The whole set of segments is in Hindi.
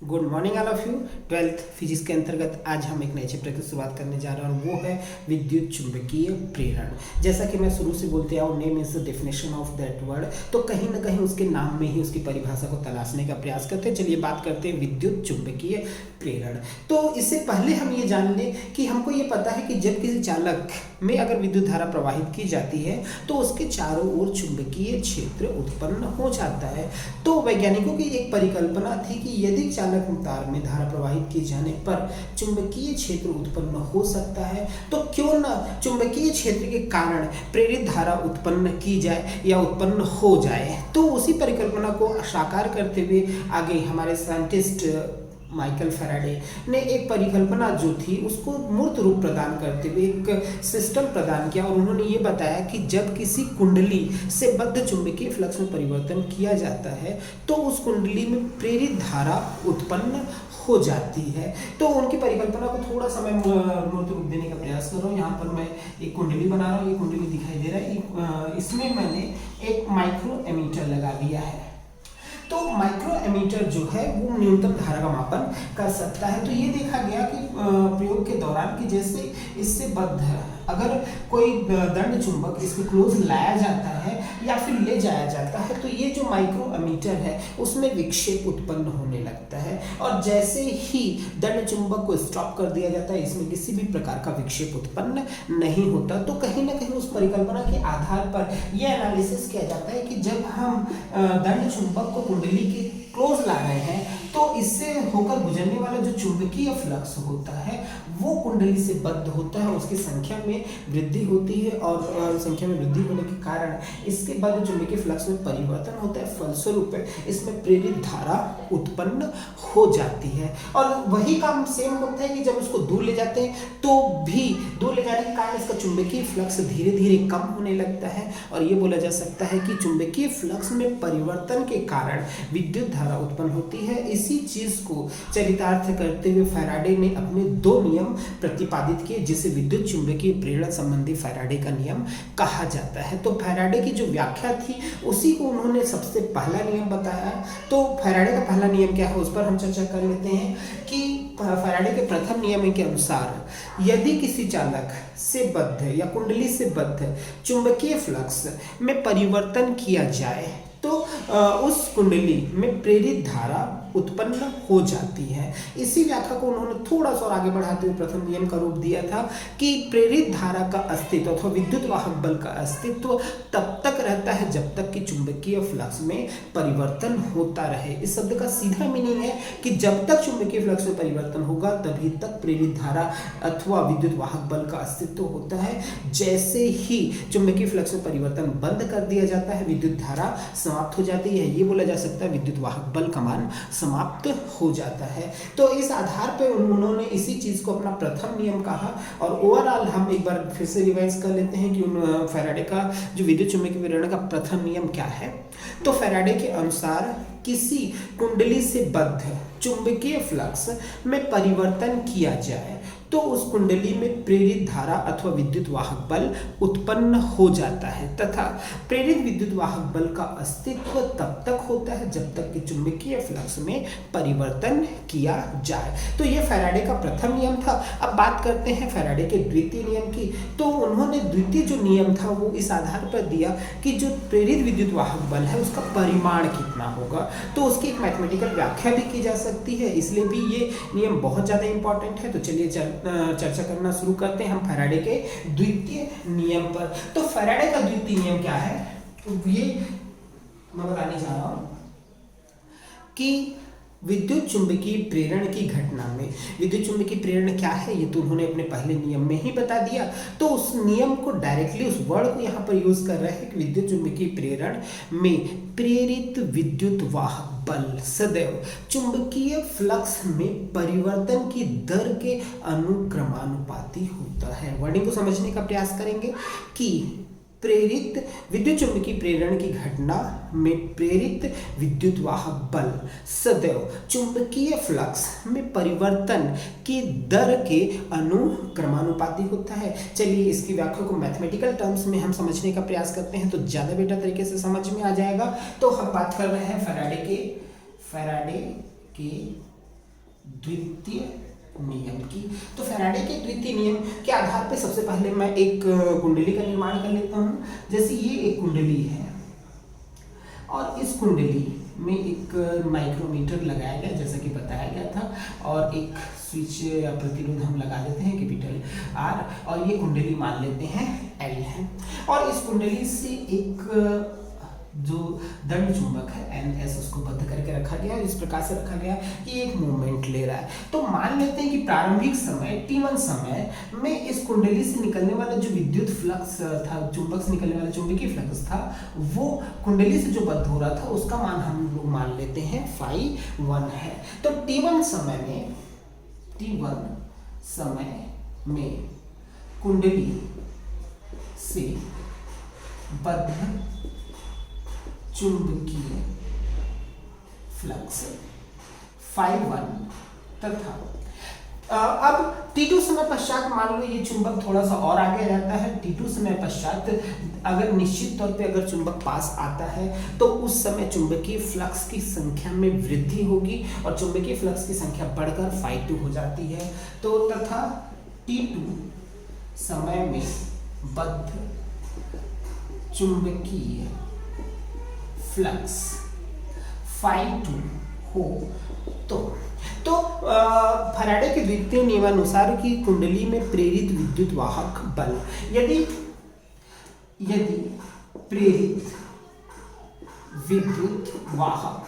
Good morning all of you. Twelfth physics के अंतर्गत आज हम एक नए चैप्टर की शुरुआत करने जा रहे हैं और वो है विद्युत चुंबकीय प्रेरण। जैसा कि मैं शुरू से बोलते आया हूँ, name is the definition of that word, तो कहीं ना कहीं उसके नाम में ही उसकी परिभाषा को तलाशने का प्रयास करते हैं। चलिए बात करते हैं विद्युत चुंबकीय प्रेरण। तो इससे पहले हम ये जान लें कि हमको ये पता है कि जब किसी चालक में अगर विद्युत धारा प्रवाहित की जाती है तो उसके चारों ओर चुंबकीय क्षेत्र उत्पन्न हो जाता है। तो वैज्ञानिकों की एक परिकल्पना थी कि यदि चालक तार में धारा प्रवाहित किए जाने पर चुंबकीय क्षेत्र उत्पन्न हो सकता है तो क्यों न चुंबकीय क्षेत्र के कारण प्रेरित धारा उत्पन्न की जाए या उत्पन्न हो जाए। तो उसी परिकल्पना को साकार करते हुए आगे हमारे साइंटिस्ट माइकल फैराडे ने एक परिकल्पना जो थी उसको मूर्त रूप प्रदान करते हुए एक सिस्टम प्रदान किया और उन्होंने ये बताया कि जब किसी कुंडली से बद्ध चुंबकीय फ्लक्स में परिवर्तन किया जाता है तो उस कुंडली में प्रेरित धारा उत्पन्न हो जाती है। तो उनकी परिकल्पना को थोड़ा सा मैं मूर्त रूप देने का प्रयास कर रहा हूँ। यहाँ पर मैं एक कुंडली बना रहा हूँ, ये कुंडली दिखाई दे रहा है। इसमें मैंने एक माइक्रो एमीटर लगा दिया है। तो माइक्रो एमीटर जो है वो न्यूनतम धारा का मापन कर सकता है। तो ये देखा गया कि प्रयोग के दौरान कि जैसे इससे बद्ध अगर कोई दंड चुंबक इसके क्लोज लाया जाता है या फिर ले जाया जाता है तो ये जो माइक्रो एमीटर है उसमें विक्षेप उत्पन्न होने लगता है और जैसे ही दंड चुंबक को स्टॉप कर दिया जाता है इसमें किसी भी प्रकार का विक्षेप उत्पन्न नहीं होता। तो कहीं ना कहीं उस परिकल्पना के आधार पर यह एनालिसिस किया जाता है कि जब हम दंड चुंबक को कुंडली के क्लोज ला रहे हैं तो इससे होकर गुजरने वाला जो चुंबकीय फ्लक्स होता है वो कुंडली से बद्ध होता है, उसकी संख्या में वृद्धि होती है और संख्या में वृद्धि होने के कारण इसके बाद चुंबकीय फ्लक्स में परिवर्तन होता है। फलस्वरूप इसमें प्रेरित धारा उत्पन्न हो जाती है और वही काम सेम होता है कि जब उसको दूर ले जाते हैं तो भी दूर ले जाने के कारण इसका चुंबकीय फ्लक्स धीरे धीरे कम होने लगता है और ये बोला जा सकता है कि चुंबकीय फ्लक्स में परिवर्तन के कारण विद्युत धारा उत्पन्न होती है। इसी चीज को चरितार्थ करते हुए फैराडे ने अपने दो नियम प्रतिपादित किए जिसे विद्युत चुंबकीय प्रेरण संबंधी फैराडे का नियम कहा जाता है। तो फैराडे की जो व्याख्या थी उसी को उन्होंने सबसे पहला नियम बताया। तो फैराडे का पहला नियम क्या है उस पर हम चर्चा कर लेते हैं कि फैराडे के प्रथम नियम के अनुसार यदि किसी चालक से बद्ध या कुंडली से बद्ध चुंबकीय फ्लक्स में परिवर्तन किया जाए तो उस कुंडली में प्रेरित धारा उत्पन्न हो जाती है। इसी व्याख्या को उन्होंने थोड़ा सा और आगे बढ़ाते हुए प्रथम नियम का रूप दिया था कि प्रेरित धारा का अस्तित्व अथवा विद्युत वाहक बल का अस्तित्व तब तक रहता है जब तक कि चुंबकीय फ्लक्स में परिवर्तन होता रहे। इस शब्द का सीधा मीनिंग है कि जब तक चुंबकीय फ्लक्स में परिवर्तन होगा तभी तक प्रेरित धारा अथवा विद्युत वाहक बल का अस्तित्व होता है। जैसे ही चुंबकीय फ्लक्स में परिवर्तन बंद कर दिया जाता है विद्युत धारा समाप्त हो जाती है। ये बोला जा सकता है विद्युत वाहक बल का मान समाप्त हो जाता है। तो इस आधार पर उन्होंने इसी चीज को अपना प्रथम नियम कहा और ओवरऑल हम एक बार फिर से रिवाइज कर लेते हैं कि फैराडे का जो विद्युत चुंबकीय प्रेरण का प्रथम नियम क्या है। तो फैराडे के अनुसार किसी कुंडली से बद्ध चुंबकीय फ्लक्स में परिवर्तन किया जाए तो उस कुंडली में प्रेरित धारा अथवा विद्युत वाहक बल उत्पन्न हो जाता है तथा प्रेरित विद्युत वाहक बल का अस्तित्व तब तक होता है जब तक कि चुंबकीय फ्लक्स में परिवर्तन किया जाए। तो ये फैराडे का प्रथम नियम था। अब बात करते हैं फैराडे के द्वितीय नियम की। तो उन्होंने द्वितीय जो नियम था वो इस आधार पर दिया कि जो प्रेरित विद्युत वाहक बल है उसका परिमाण कितना होगा। तो उसकी एक मैथमेटिकल व्याख्या भी की जा सकती है, इसलिए भी ये नियम बहुत ज़्यादा इंपॉर्टेंट है। तो चलिए चर्चा करना शुरू करते हैं हम फैराडे के द्वितीय नियम पर। तो फैराडे का द्वितीय नियम क्या है तो ये मैं बताने जा रहा हूं कि विद्युत चुंबकीय प्रेरण की घटना में विद्युत चुंबकीय प्रेरण क्या है ये तो उन्होंने अपने पहले नियम में ही बता दिया। तो उस नियम को डायरेक्टली उस वर्ड को यहाँ पर यूज कर रहे हैं कि विद्युत चुंबकीय प्रेरण में प्रेरित विद्युत वाहक बल सदैव चुंबकीय फ्लक्स में परिवर्तन की दर के अनुक्रमानुपाती होता है। वर्डिंग को समझने का प्रयास करेंगे कि प्रेरित विद्युत चुंबकीय प्रेरण की घटना में प्रेरित विद्युत वाहक बल सदैव चुंबकीय फ्लक्स में परिवर्तन की दर के अनुक्रमानुपाती होता है। चलिए इसकी व्याख्या को मैथमेटिकल टर्म्स में हम समझने का प्रयास करते हैं तो ज़्यादा बेटर तरीके से समझ में आ जाएगा। तो हम बात कर रहे हैं फैराडे के द्वितीय नियम की। तो फैराडे के द्वितीय नियम के आधार पे सबसे पहले मैं एक कुंडली का निर्माण कर लेता हूँ। जैसे ये एक कुंडली है और इस कुंडली में एक माइक्रोमीटर लगाया गया जैसा कि बताया गया था, और एक स्विच या प्रतिरोध हम लगा देते हैं कैपिटल R, और ये कुंडली मान लेते हैं L है। और इस कुंडली से एक जो दंड चुंबक है NS उसको बंद करके रखा गया, इस प्रकार से रखा गया कि एक मूवमेंट ले रहा है। तो मान लेते हैं कि प्रारंभिक समय T1 समय में इस कुंडली से निकलने वाला जो विद्युत फ्लक्स था, चुंबक से निकलने वाला चुंबकीय फ्लक्स था, वो कुंडली से जो बद्ध हो रहा था उसका मान हम लोग मान लेते हैं φ1 है। तो T1 समय में कुंडली से बद्ध चुंबकीय फ्लक्स φ1 तथा अब T2 समय पश्चात मान लो ये चुंबक थोड़ा सा और आगे रहता है। T2 समय पश्चात अगर निश्चित तौर पे अगर चुंबक पास आता है तो उस समय चुंबकीय फ्लक्स की संख्या में वृद्धि होगी और चुंबकीय फ्लक्स की संख्या बढ़कर φ2 हो जाती है। तो तथा T2 समय में बद्ध चुंबकीय फ्लक्स φ2 हो तो फैराडे के द्वितीय नियमानुसार की कुंडली में प्रेरित विद्युत वाहक बल, यदि प्रेरित विद्युत वाहक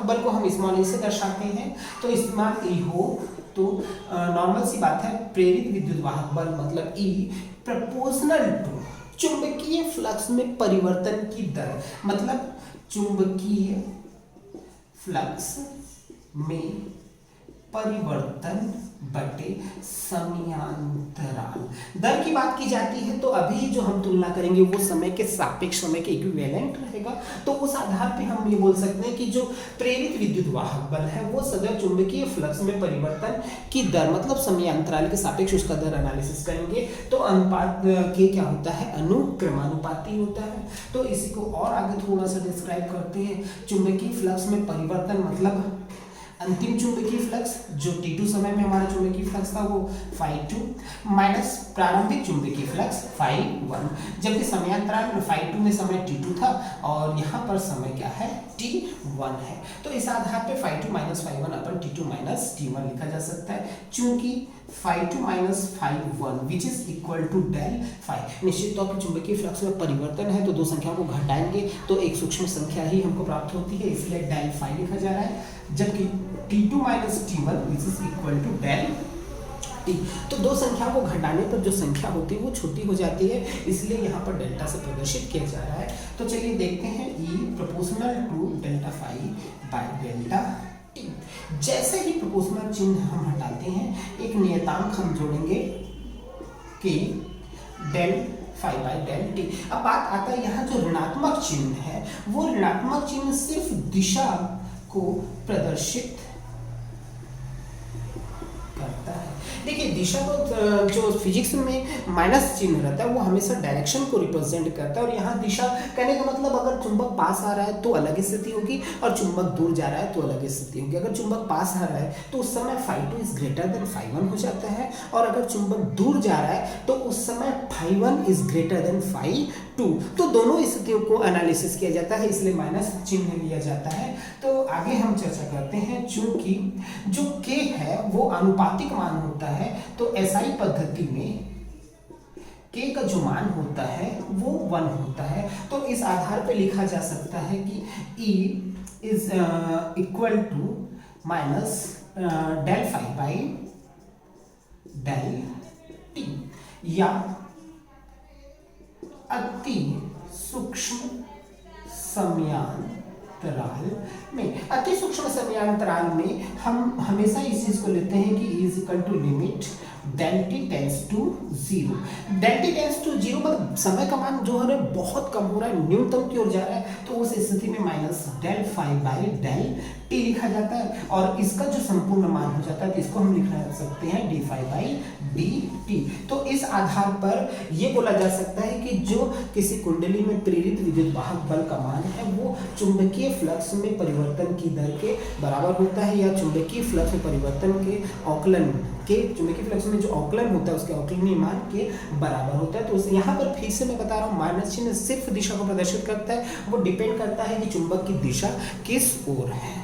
बल को हम स्मॉल e से दर्शाते हैं। तो स्मॉल e हो तो नॉर्मल सी बात है, प्रेरित विद्युत वाहक बल मतलब E प्रोपोर्शनल टू चुंबकीय फ्लक्स में परिवर्तन की दर, मतलब चुंबकीय फ्लक्स में परिवर्तन बटे समयांतराल दर की बात की जाती है। तो अभी जो हम तुलना करेंगे वो समय के सापेक्ष समय के इक्विवेलेंट रहेगा। तो उस आधार पे हम ये बोल सकते हैं कि जो प्रेरित विद्युत वाहक बल है वो सदैव चुंबकीय फ्लक्स में परिवर्तन की दर मतलब समयांतराल के सापेक्ष उसका दर एनालिसिस करेंगे। तो अनुपात के क्या होता है, अनुक्रमानुपाती होता है। तो इसी को और आगे थोड़ा सा डिस्क्राइब करते हैं। चुंबकीय फ्लक्स में परिवर्तन मतलब अंतिम चुंबकीय फ्लक्स जो T2 समय में हमारा चुंबकीय फ्लक्स था वो φ2 माइनस प्रारंभिक चुंबकीय फ्लक्स φ1, जबकि समयांतराल में φ2 में समय T2 था और यहाँ पर समय क्या है, T1 है। तो इस आधार पे φ2 माइनस φ1 अपन T2 माइनस T1 लिखा जा सकता है, चूंकि φ2 minus φ1 which is equal to del φ। निश्चित तौर पर चुंबकीय फ्लक्स में परिवर्तन है तो दो संख्याओं को घटाएंगे तो एक सूक्ष्म संख्या ही हमको प्राप्त होती है, इसलिए डेल φ लिखा जा रहा है, जबकि T2 minus T1 which is equal to del T। तो दो संख्याओं को घटाने पर जो संख्या होती है वो छोटी हो जाती है, इसलिए यहाँ पर डेल्टा से प्रदर्शित किया जा रहा है। तो चलिए देखते हैं E proportional to delta φ by delta T। जैसे ही प्रोपोर्शनल चिन्ह हम हटाते हैं एक नियतांक हम जोड़ेंगे कि डेल φ बाय डेल T। अब बात आता है यहाँ जो ऋणात्मक चिन्ह है वो ऋणात्मक चिन्ह सिर्फ दिशा को प्रदर्शित करता है। देखिए दिशा को जो फिजिक्स में माइनस चिन्ह रहता है वो हमेशा डायरेक्शन को रिप्रेजेंट करता है, और यहाँ दिशा कहने का मतलब अगर चुंबक पास आ रहा है तो अलग स्थिति होगी और चुंबक दूर जा रहा है तो अलग स्थिति होगी। अगर चुंबक पास आ रहा है तो उस समय φ2 इज ग्रेटर देन φ1 हो जाता है, और अगर चुंबक दूर जा रहा है तो उस समय φ1 इज ग्रेटर देन φ2। तो दोनों स्थितियों को एनालिसिस किया जाता है, इसलिए माइनस चिन्ह लिया जाता है। तो आगे हम चर्चा करते हैं, चूंकि जो k है वो आनुपातिक मान होता है तो SI पद्धति में k का जो मान होता है वो 1 होता है। तो इस आधार पे लिखा जा सकता है कि E is equal to minus del φ by del T, या अति सूक्ष्म समयांतराल में। अति सूक्ष्म समयांतराल में हम हमेशा इस चीज को लेते हैं कि E is equal to limit del T tends to zero. Del T tends to zero मतलब समय का मान जो है बहुत कम हो रहा है, न्यूनतम की ओर जा रहा है, तो उस स्थिति में minus del five by del T लिखा जाता है और इसका जो संपूर्ण मान हो जाता है तो इसको हम लिख सकते हैं D five by D T. तो इस आधार पर ये बोला जा सकता है कि जो किसी कुंडली में प्रेरित विद्युत वाहक बल का मान है वो चुंबकीय फ्लक्स में परिवर्तन की दर के बराबर होता है, या चुंबकीय फ्लक्स में परिवर्तन के औकलन के, चुंबकीय फ्लक्स में जो औकलन होता है उसके औकलनीय मान के बराबर होता है। तो यहाँ पर फिर से मैं बता रहा हूँ, माइनस चिन्ह सिर्फ दिशा को प्रदर्शित करता है, वो डिपेंड करता है कि चुंबक की दिशा किस ओर है।